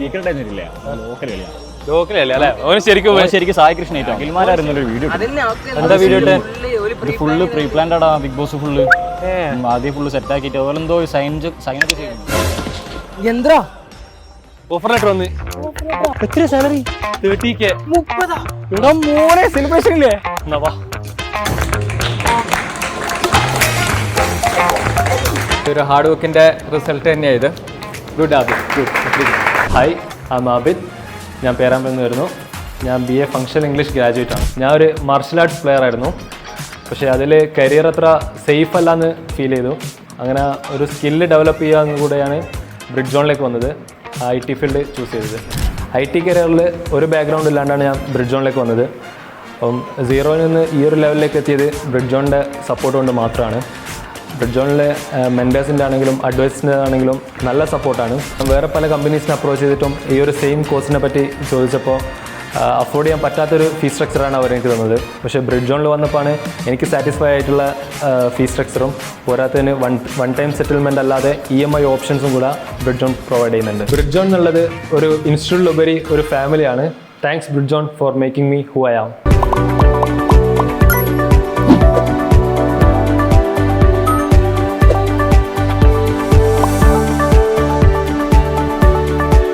Secret ആയിരുന്നില്ല, local കളിയാണ്. Local കളി അല്ലേ? ഓന് ശരിക്കും സായി കൃഷ്ണനായിട്ടോ അഖിൽമാരായിരുന്നു ഒരു വീഡിയോ. എന്താ വീഡിയോ ഇട്ട്? ഫുള്ള് പ്രീ പ്ലാൻഡ് ആടാ ബിഗ് ബോസ് ഫുള്ള്. ആദ്യം ഫുള്ള് സെറ്റ് ആക്കിയിട്ട് ഓലെന്തോ സൈനൊക്കെ ചെയ്യുന്നു. എന്താ ഓഫർ ലെറ്റർ വന്ന് എത്ര സാലറി? 30K. 30? ഇവിടെ മോനെ സെലിബ്രേഷൻ ഇല്ലേ? എന്നാ വാ. ഒരു ഹാർഡ് വർക്കിൻ്റെ റിസൾട്ട് തന്നെയാണ് ഇത്. Good Abid, good. Hi, I M Abid. ഞാൻ പേരാമ്പ്രയിൽ വരുന്നു. ഞാൻ BA ഫങ്ഷണൽ ഇംഗ്ലീഷ് ഗ്രാജുവേറ്റ് ആണ്. ഞാൻ ഒരു മാർഷൽ ആർട്സ് പ്ലെയർ ആയിരുന്നു. പക്ഷേ അതിൽ കരിയർ അത്ര സേഫ് അല്ലാന്ന് ഫീൽ ചെയ്തു. അങ്ങനെ ഒരു സ്കില്ല് ഡെവലപ്പ് ചെയ്യാന്ന് കൂടെയാണ് ബ്രിഡ്ജോണിലേക്ക് വന്നത്. IT ഫീൽഡ് ചൂസ് ചെയ്തത്. IT കരിയറിൽ ഒരു ബാക്ക്ഗ്രൗണ്ട് ഇല്ലാണ്ടാണ് ഞാൻ ബ്രിഡ്ജോണിലേക്ക് വന്നത്. അപ്പം 0-ൽ നിന്ന് ഈ ഒരു ലെവലിലേക്ക് എത്തിയത് ബ്രിഡ്ജോണിൻ്റെ സപ്പോർട്ട് കൊണ്ട് മാത്രമാണ്. ബ്രിഡ്ജോണിലെ മെൻറ്റേഴ്സിൻ്റെ ആണെങ്കിലും അഡ്വൈസിൻ്റെ ആണെങ്കിലും നല്ല സപ്പോർട്ടാണ്. വേറെ പല കമ്പനീസിനെ അപ്രോച്ച് ചെയ്തിട്ടും ഈ ഒരു സെയിം കോഴ്സിനെ പറ്റി ചോദിച്ചപ്പോൾ അഫോർഡ് ചെയ്യാൻ പറ്റാത്തൊരു ഫീസ് സ്ട്രക്ചറാണ് അവർ എനിക്ക് തന്നത്. പക്ഷേ ബ്രിഡ്ജോണിൽ വന്നപ്പോഴാണ് എനിക്ക് സാറ്റിസ്ഫൈ ആയിട്ടുള്ള ഫീസ് സ്ട്രക്ചറും പോരാത്തതിന് വൺ ടൈം സെറ്റിൽമെൻറ്റ് അല്ലാതെ EMI ഓപ്ഷൻസും കൂടെ ബ്രിഡ്ജോൺ പ്രൊവൈഡ് ചെയ്യുന്നുണ്ട്. ബ്രിഡ്ജോൺ എന്നുള്ളത് ഒരു ഇൻസ്റ്റിറ്റ്യൂട്ടിലുപരി ഒരു ഫാമിലിയാണ്. താങ്ക്സ് ബ്രിഡ്ജോൺ for making me who I am.